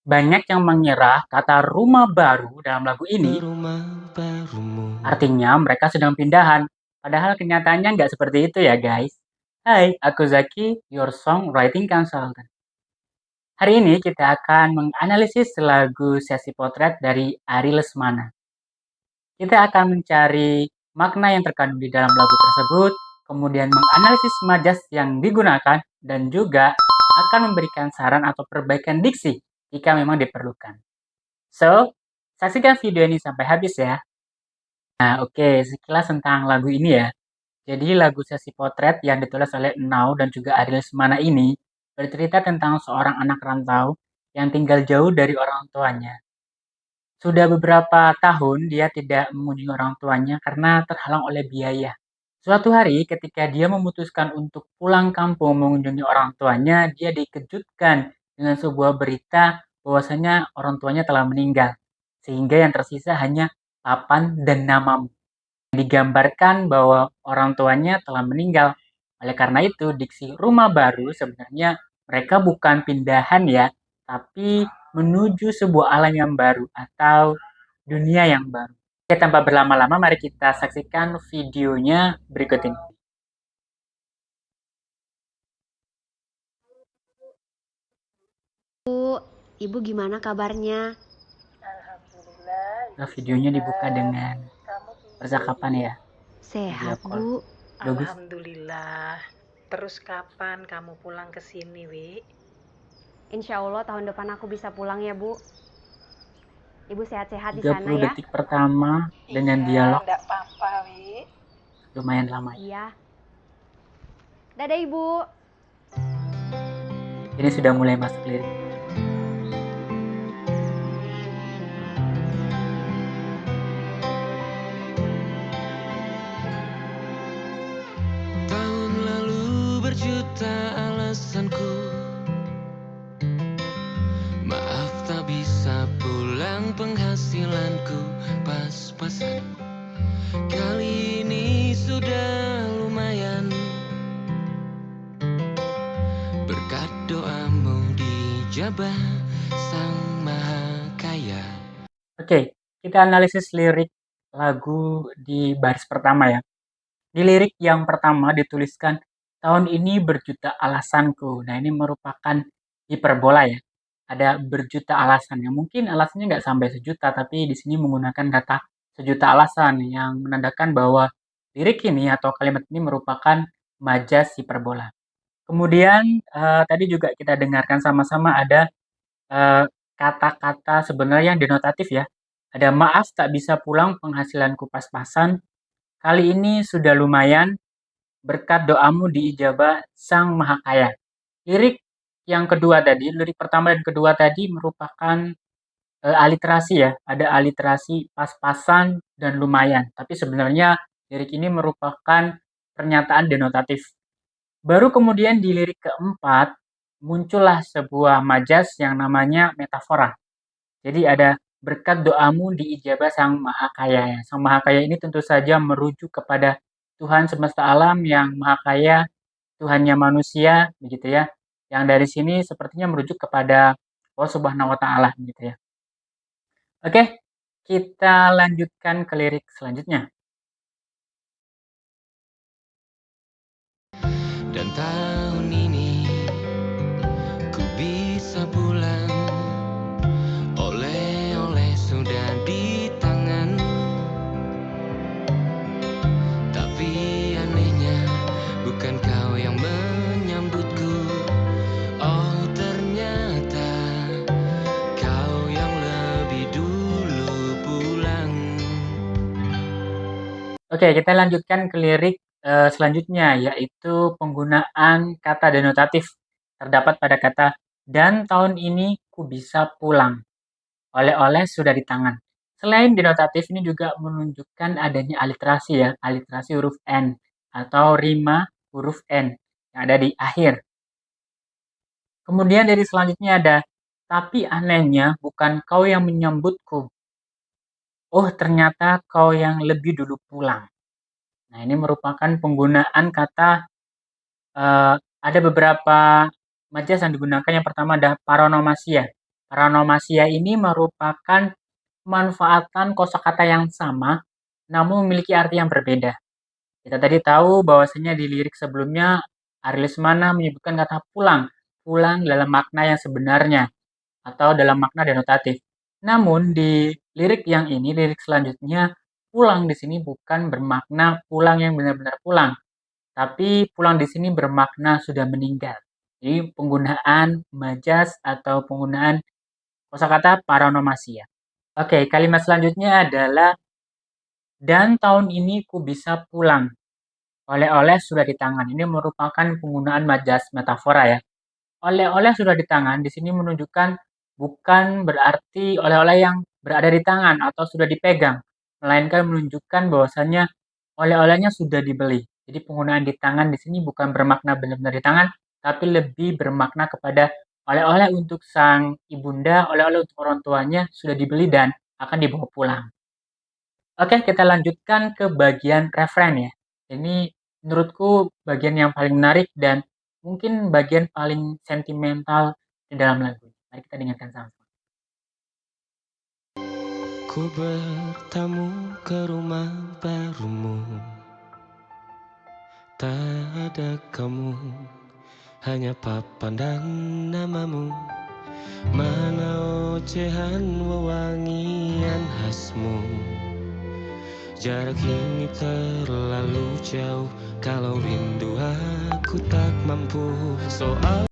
Banyak yang mengira kata "rumah baru" dalam lagu Ke ini rumah barumu. artinya mereka sedang pindahan. Padahal kenyataannya nggak seperti itu ya guys. Hai, aku Zaki, your songwriting consultant. Hari ini kita akan menganalisis lagu Sesi Potret dari Ari Lesmana. Kita akan mencari makna yang terkandung di dalam lagu tersebut, kemudian menganalisis majas yang digunakan, dan juga akan memberikan saran atau perbaikan diksi jika memang diperlukan. So, saksikan video ini sampai habis ya. Nah, oke, sekilas tentang lagu ini ya. Jadi lagu Sesi Potret yang ditulis oleh Enau dan juga Ariel Semana ini bercerita tentang seorang anak rantau yang tinggal jauh dari orang tuanya. Sudah beberapa tahun dia tidak mengunjungi orang tuanya karena terhalang oleh biaya. Suatu hari ketika dia memutuskan untuk pulang kampung mengunjungi orang tuanya, dia dikejutkan dengan sebuah berita bahwasanya orang tuanya telah meninggal. Sehingga yang tersisa hanya papan dan namamu. Digambarkan bahwa orang tuanya telah meninggal. Oleh karena itu, diksi rumah baru sebenarnya mereka bukan pindahan ya, tapi menuju sebuah alam yang baru atau dunia yang baru. Oke, tanpa berlama-lama, mari kita saksikan videonya berikut ini. Bu, Ibu gimana kabarnya? Alhamdulillah, Nah, Ibu videonya dibuka sehat. dengan Kamu gimana? percakapan ya, video Sehat, call. Bu. Bagus. Alhamdulillah. Terus kapan kamu pulang ke sini, Wi? Insya Allah tahun depan aku bisa pulang ya, Bu. Ibu sehat-sehat di sana 30 ya? detik pertama dengan Iya, dialog ndak apa-apa, Wi. lumayan lama ya. Iya. Dadah, Ibu. Ini sudah mulai masuk lirik. Tahun lalu berjuta alasanku, maaf tak bisa pulang, penghasilanku pas-pasan. Kali ini sudah lumayan, berkat doamu dijabah Sang Maha Kaya. Oke, kita analisis lirik lagu di baris pertama ya. Di lirik yang pertama dituliskan, tahun ini berjuta alasanku. Nah, ini merupakan hiperbola ya. Ada berjuta alasan. Ya, mungkin alasannya nggak sampai sejuta, tapi di sini menggunakan kata sejuta alasan yang menandakan bahwa lirik ini atau kalimat ini merupakan majas hiperbola. Kemudian tadi juga kita dengarkan sama-sama ada kata-kata sebenarnya yang denotatif ya. Ada maaf tak bisa pulang penghasilanku pas-pasan. Kali ini sudah lumayan berkat doamu diijabah Sang Maha Kaya. Lirik yang kedua tadi, lirik pertama dan kedua tadi merupakan aliterasi ya. Ada aliterasi pas-pasan dan lumayan. Tapi sebenarnya lirik ini merupakan pernyataan denotatif. Baru kemudian di lirik keempat muncullah sebuah majas yang namanya metafora. Jadi ada berkat doamu diijabah Sang Maha Kaya. Sang Maha Kaya ini tentu saja merujuk kepada Tuhan semesta alam yang Maha Kaya, Tuhannya manusia, begitu ya. Yang dari sini sepertinya merujuk kepada Allah Subhanahu wa taala gitu ya. Oke, kita lanjutkan ke lirik selanjutnya. Dan tahun ini ku bisa pulang, oleh-oleh sudah di tangan. Tapi anehnya bukan kau yang menyambutku. Oh, ternyata kau yang lebih dulu pulang. Oke, kita lanjutkan ke lirik selanjutnya, yaitu penggunaan kata denotatif. Terdapat pada kata, dan tahun ini ku bisa pulang. Oleh-oleh sudah di tangan. Selain denotatif, ini juga menunjukkan adanya aliterasi ya, aliterasi huruf N, atau rima huruf N, yang ada di akhir. Kemudian dari selanjutnya ada, tapi anehnya bukan kau yang menyambutku. Oh, ternyata kau yang lebih dulu pulang. Nah, ini merupakan penggunaan kata ada beberapa majas yang digunakan. Yang pertama ada paronomasia. Paranomasia ini merupakan pemanfaatan kosakata yang sama, namun memiliki arti yang berbeda. Kita tadi tahu bahwasanya di lirik sebelumnya Ari Lesmana menyebutkan kata pulang, pulang dalam makna yang sebenarnya atau dalam makna denotatif. Namun di lirik yang ini, lirik selanjutnya, pulang di sini bukan bermakna pulang yang benar-benar pulang, tapi pulang di sini bermakna sudah meninggal. Jadi penggunaan majas atau penggunaan kosakata paronomasia. Oke, kalimat selanjutnya adalah dan tahun ini ku bisa pulang. Oleh-oleh sudah di tangan. Ini merupakan penggunaan majas metafora ya. Oleh-oleh sudah di tangan di sini menunjukkan bukan berarti oleh-oleh yang berada di tangan atau sudah dipegang, melainkan menunjukkan bahwasannya oleh-olehnya sudah dibeli. Jadi penggunaan di tangan di sini bukan bermakna benar-benar di tangan, tapi lebih bermakna kepada oleh-oleh untuk sang ibunda, oleh-oleh untuk orang tuanya sudah dibeli dan akan dibawa pulang. Oke, kita lanjutkan ke bagian referen ya. Ini menurutku bagian yang paling menarik dan mungkin bagian paling sentimental di dalam lagu. Mari kita dengarkan sama-sama. Ku bertamu ke rumah barumu, tak ada kamu, hanya papan dan namamu. Mana ocehan wewangian khasmu. Jarak ini terlalu jauh, kalau rindu aku tak mampu. Soal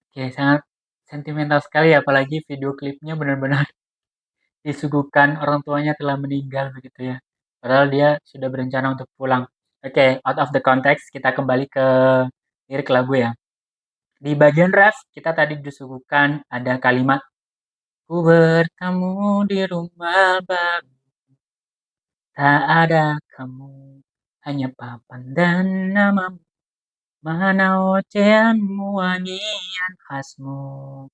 Oke, sangat sentimental sekali ya, apalagi video klipnya benar-benar disuguhkan orang tuanya telah meninggal begitu ya. Padahal dia sudah berencana untuk pulang. Oke, out of the context, kita kembali ke lirik lagu ya. Di bagian ref, kita tadi disuguhkan ada kalimat ku bertemu di rumah baru, tak ada kamu, hanya papan dan namamu. Mana oceanmu, wangian khasmu.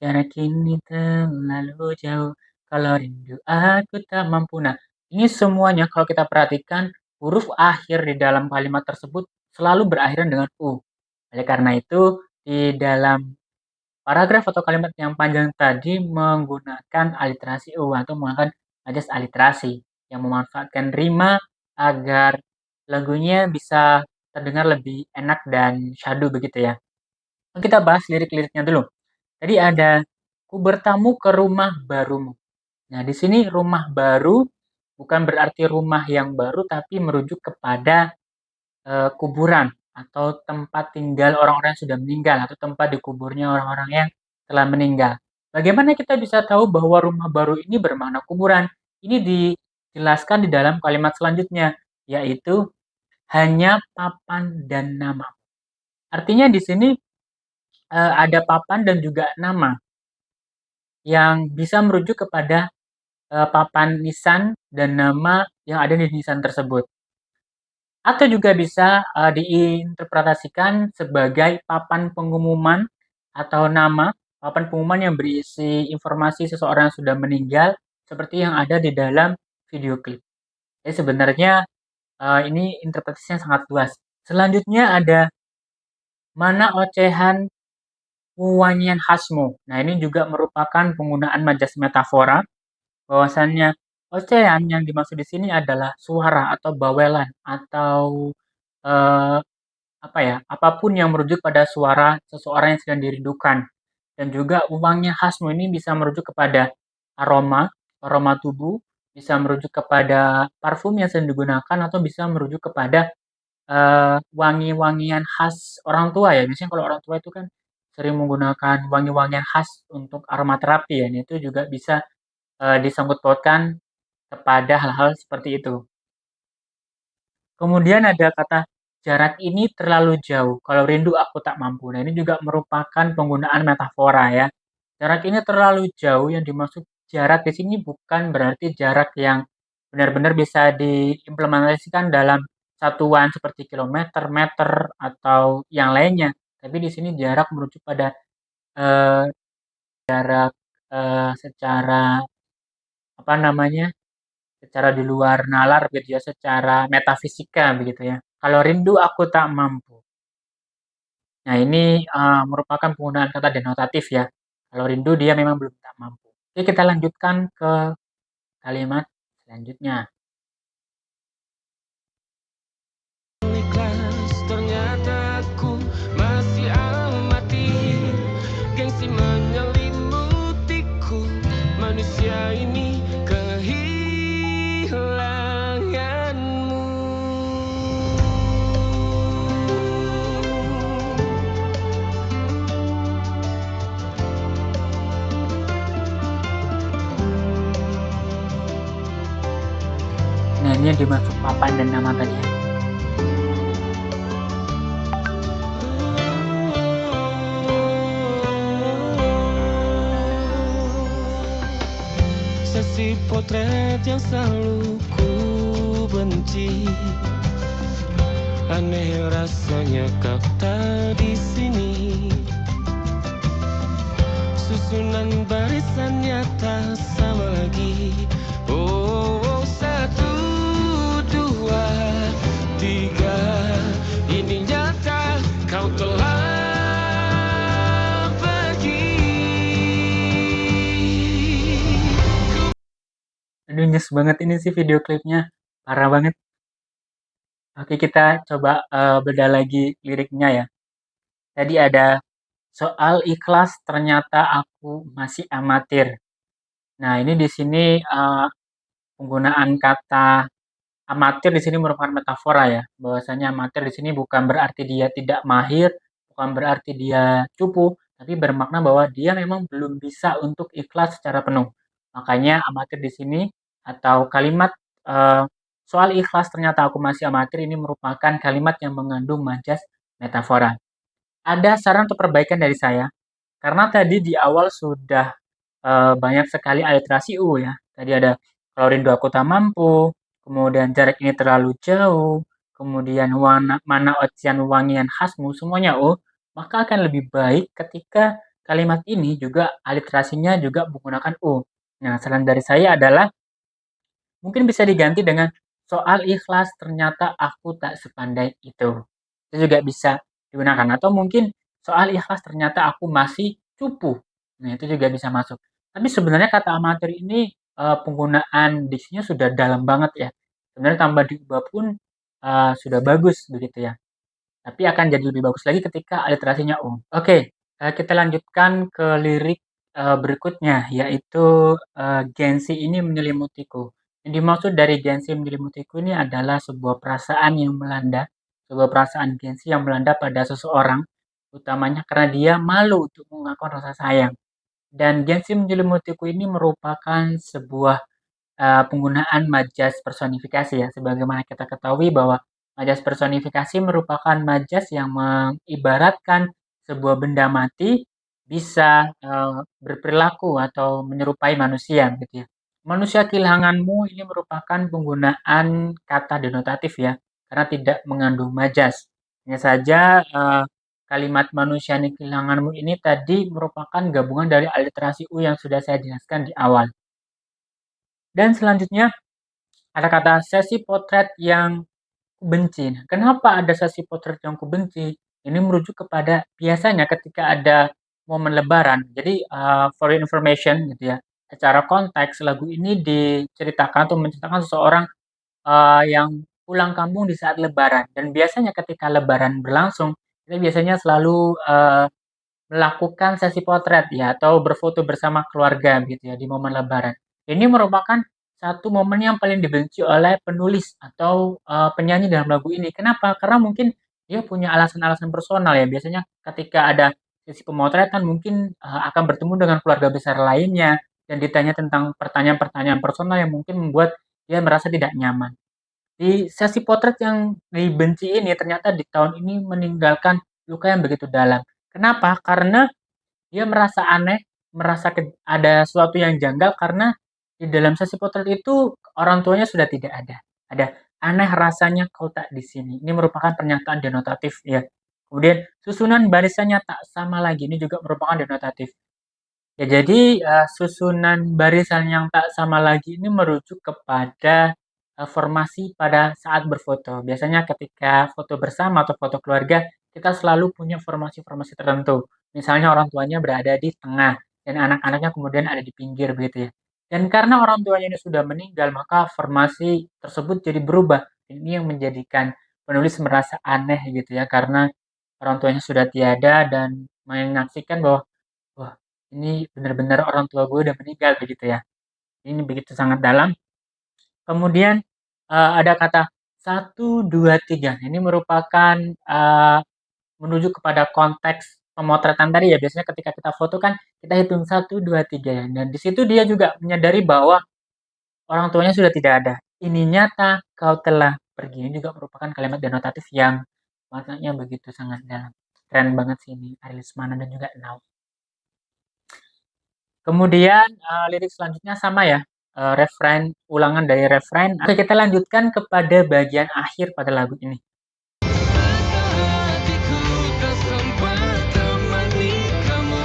Jarak ini terlalu jauh, kalau rindu aku tak mampu. Nah, ini semuanya kalau kita perhatikan, huruf akhir di dalam kalimat tersebut selalu berakhiran dengan U. Oleh karena itu, di dalam paragraf atau kalimat yang panjang tadi menggunakan aliterasi U atau menggunakan majas aliterasi yang memanfaatkan rima agar lagunya bisa terdengar lebih enak dan syahdu begitu ya. Kita bahas lirik-liriknya dulu. Tadi ada ku bertamu ke rumah barumu. Nah, di sini rumah baru bukan berarti rumah yang baru tapi merujuk kepada kuburan atau tempat tinggal orang-orang yang sudah meninggal atau tempat dikuburnya orang-orang yang telah meninggal. Bagaimana kita bisa tahu bahwa rumah baru ini bermakna kuburan? Ini dijelaskan di dalam kalimat selanjutnya, yaitu hanya papan dan nama. Artinya di sini ada papan dan juga nama yang bisa merujuk kepada papan nisan dan nama yang ada di nisan tersebut. Atau juga bisa diinterpretasikan sebagai papan pengumuman atau nama, papan pengumuman yang berisi informasi seseorang yang sudah meninggal seperti yang ada di dalam video klip. Jadi sebenarnya ini interpretasinya sangat luas. Selanjutnya ada mana ocehan wangian khasmu. Nah, ini juga merupakan penggunaan majas metafora bahwasannya ocehan yang dimaksud di sini adalah suara atau bawelan atau eh, apa ya, apapun yang merujuk pada suara seseorang yang sedang dirindukan. Dan juga wangian khasmu ini bisa merujuk kepada aroma, aroma tubuh, bisa merujuk kepada parfum yang sedang digunakan atau bisa merujuk kepada wangi-wangian khas orang tua ya. Biasanya kalau orang tua itu kan sering menggunakan wangi-wangian khas untuk aromaterapi ya. Itu juga bisa disangkut pautkan kepada hal-hal seperti itu. Kemudian ada kata jarak ini terlalu jauh, kalau rindu aku tak mampu. Nah, ini juga merupakan penggunaan metafora ya. Jarak ini terlalu jauh, yang dimaksud jarak di sini bukan berarti jarak yang benar-benar bisa diimplementasikan dalam satuan seperti kilometer, meter, atau yang lainnya. Tapi di sini jarak merujuk pada eh, jarak secara apa namanya? Secara di luar nalar gitu ya, secara metafisika begitu ya. Kalau rindu aku tak mampu. Nah ini merupakan penggunaan kata denotatif ya. Kalau rindu dia memang belum tak mampu. Oke, kita lanjutkan ke kalimat selanjutnya. Ikhlas, ternyata aku masih amati. Gengsi menyelimutiku, manusia ini kehilanganmu. Nah, ini yang dimaksud papan dan nama tadi ya. Sesi potret yang selalu ku benci. Aneh rasanya kau tak di sini. Susunan barisannya tak sama lagi. Oh, 1, 2, 3. Ini nyata kau telah pergi. Aduh, nyes banget ini sih video klipnya. Parah banget. Oke, kita coba bedah lagi liriknya ya. Tadi ada soal ikhlas ternyata aku masih amatir. Nah, ini di sini penggunaan kata amatir di sini merupakan metafora ya. Bahwasanya amatir di sini bukan berarti dia tidak mahir, bukan berarti dia cupu, tapi bermakna bahwa dia memang belum bisa untuk ikhlas secara penuh. Makanya amatir di sini atau kalimat eh, soal ikhlas ternyata aku masih amatir ini merupakan kalimat yang mengandung majas metafora. Ada saran untuk perbaikan dari saya, karena tadi di awal sudah banyak sekali aliterasi U ya. Tadi ada kalau rindu aku tak mampu, kemudian jarak ini terlalu jauh, kemudian mana ocean wangian khasmu, semuanya U. Maka akan lebih baik ketika kalimat ini juga aliterasinya juga menggunakan U. Nah, saran dari saya adalah mungkin bisa diganti dengan soal ikhlas ternyata aku tak sepandai itu. Itu juga bisa digunakan. Atau mungkin soal ikhlas ternyata aku masih cupu. Nah, itu juga bisa masuk. Tapi sebenarnya kata amatir ini penggunaan diksinya sudah dalam banget ya. Sebenarnya tambah diubah pun sudah bagus begitu ya. Tapi akan jadi lebih bagus lagi ketika aliterasinya Oke, kita lanjutkan ke lirik berikutnya, yaitu gengsi ini menyelimutiku. Yang dimaksud dari gengsi menyelimutiku ini adalah sebuah perasaan yang melanda, sebuah perasaan gengsi yang melanda pada seseorang, utamanya karena dia malu untuk mengungkapkan rasa sayang. Dan gengsi menyelimutiku ini merupakan sebuah penggunaan majas personifikasi ya. Sebagaimana kita ketahui bahwa majas personifikasi merupakan majas yang mengibaratkan sebuah benda mati bisa berperilaku atau menyerupai manusia gitu ya. Manusia kehilanganmu ini merupakan penggunaan kata denotatif ya, karena tidak mengandung majas. Hanya saja kalimat manusia ini kehilanganmu ini tadi merupakan gabungan dari aliterasi U yang sudah saya jelaskan di awal. Dan selanjutnya ada kata sesi potret yang kubenci. Nah, kenapa ada sesi potret yang kubenci? Ini merujuk kepada biasanya ketika ada momen lebaran. Jadi, for your information gitu ya, secara konteks lagu ini diceritakan atau menceritakan seseorang, yang pulang kampung di saat lebaran dan biasanya ketika lebaran berlangsung, kita biasanya selalu, melakukan sesi potret ya atau berfoto bersama keluarga gitu ya di momen lebaran. Ini merupakan satu momen yang paling dibenci oleh penulis atau, penyanyi dalam lagu ini. Kenapa? Karena mungkin dia punya alasan-alasan personal ya. Biasanya ketika ada sesi pemotretan mungkin, akan bertemu dengan keluarga besar lainnya dan ditanya tentang pertanyaan-pertanyaan personal yang mungkin membuat dia merasa tidak nyaman. Di sesi potret yang dibenci ini ternyata di tahun ini meninggalkan luka yang begitu dalam. Kenapa? Karena dia merasa aneh, merasa ada sesuatu yang janggal karena di dalam sesi potret itu orang tuanya sudah tidak ada. Ada aneh rasanya kau tak di sini. Ini merupakan pernyataan denotatif ya. Kemudian susunan barisannya tak sama lagi. Ini juga merupakan denotatif. Ya, jadi susunan barisan yang tak sama lagi ini merujuk kepada formasi pada saat berfoto. Biasanya ketika foto bersama atau foto keluarga, kita selalu punya formasi-formasi tertentu. Misalnya orang tuanya berada di tengah, dan anak-anaknya kemudian ada di pinggir begitu ya. Dan karena orang tuanya ini sudah meninggal, maka formasi tersebut jadi berubah. Ini yang menjadikan penulis merasa aneh gitu ya, karena orang tuanya sudah tiada dan menyaksikan bahwa, wah, ini benar-benar orang tua gue udah meninggal begitu ya. Ini begitu sangat dalam. Kemudian ada kata 1, 2, 3. Ini merupakan menuju kepada konteks pemotretan tadi ya. Biasanya ketika kita foto kan kita hitung 1, 2, 3 ya. Dan di situ dia juga menyadari bahwa orang tuanya sudah tidak ada. Ini nyata, kau telah pergi. Ini juga merupakan kalimat denotatif yang maknanya begitu sangat dalam. Keren banget sih ini Ari Lesmana dan juga Now. Kemudian lirik selanjutnya sama ya, refrain, ulangan dari refrain. Oke, kita lanjutkan kepada bagian akhir pada lagu ini. Hatiku tak sempat temani kamu.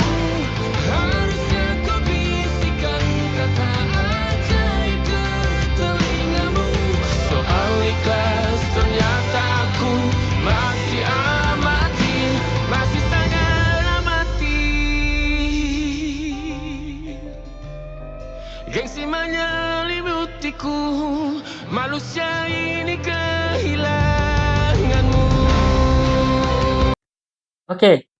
Harusnya kau bisikan kata ajaib ke telingamu. Soal ikhlas ternyata aku masih amati, masih sangat amati. Gengsi menyelimutiku, manusia ini kehilanganmu. Oke,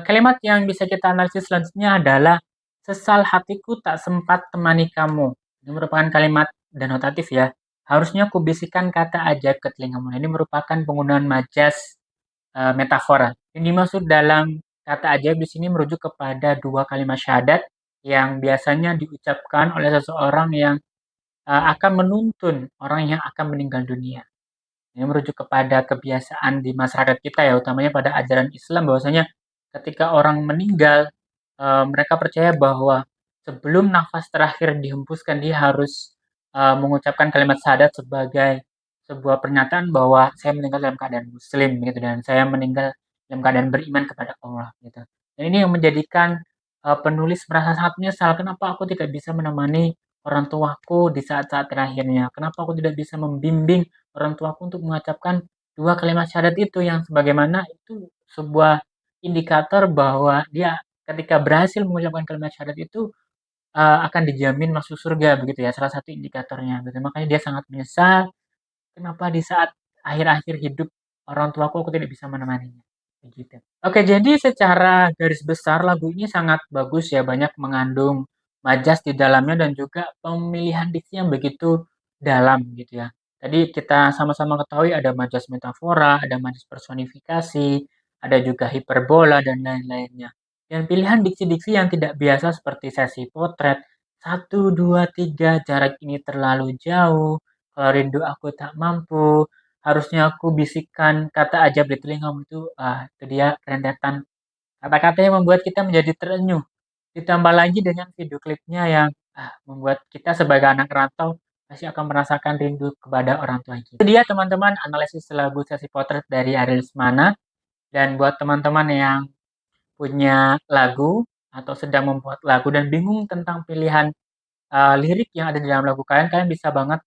kalimat yang bisa kita analisis selanjutnya adalah sesal hatiku tak sempat temani kamu. Ini merupakan kalimat denotatif ya. Harusnya kubisikkan kata ajaib ke telingamu. Ini merupakan penggunaan majas metafora. Yang dimaksud dalam kata ajaib di sini merujuk kepada dua kalimat syahadat yang biasanya diucapkan oleh seseorang yang akan menuntun orang yang akan meninggal dunia. Ini merujuk kepada kebiasaan di masyarakat kita ya, utamanya pada ajaran Islam bahwasanya ketika orang meninggal, mereka percaya bahwa sebelum nafas terakhir dihembuskan dia harus mengucapkan kalimat syahadat sebagai sebuah pernyataan bahwa saya meninggal dalam keadaan muslim gitu dan saya meninggal dalam keadaan beriman kepada Allah gitu. Dan ini yang menjadikan penulis merasa sangat menyesal, kenapa aku tidak bisa menemani orang tuaku di saat-saat terakhirnya? Kenapa aku tidak bisa membimbing orang tuaku untuk mengucapkan dua kalimat syahadat itu yang sebagaimana itu sebuah indikator bahwa dia ketika berhasil mengucapkan kalimat syahadat itu akan dijamin masuk surga begitu ya, salah satu indikatornya gitu. Makanya dia sangat menyesal kenapa di saat akhir-akhir hidup orang tuaku aku tidak bisa menemaninya, begitu. Oke, jadi secara garis besar lagu ini sangat bagus ya, banyak mengandung majas di dalamnya dan juga pemilihan diksi yang begitu dalam gitu ya. Tadi kita sama-sama ketahui ada majas metafora, ada majas personifikasi, ada juga hiperbola dan lain-lainnya. Dan pilihan diksi-diksi yang tidak biasa seperti sesi potret, 1, 2, 3, jarak ini terlalu jauh, kalau rindu aku tak mampu, harusnya aku bisikkan kata ajaib di telingamu itu dia rentetan kata-kata yang membuat kita menjadi terenyuh. Ditambah lagi dengan video klipnya yang membuat kita sebagai anak rantau pasti akan merasakan rindu kepada orang tua kita. Itu dia teman-teman analisis lagu sesi potret dari Ariel Lesmana. Dan buat teman-teman yang punya lagu atau sedang membuat lagu dan bingung tentang pilihan lirik yang ada di dalam lagu kalian, kalian bisa banget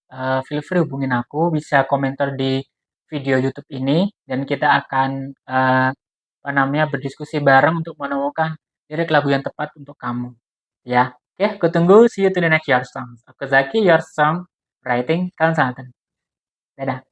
feel free hubungin aku, bisa komentar di video YouTube ini dan kita akan apa namanya berdiskusi bareng untuk menemukan lirik lagu yang tepat untuk kamu. Ya, oke, aku tunggu. See you to the next Your Song. Aku Zaki, Your Song Writing Consultant. Dadah.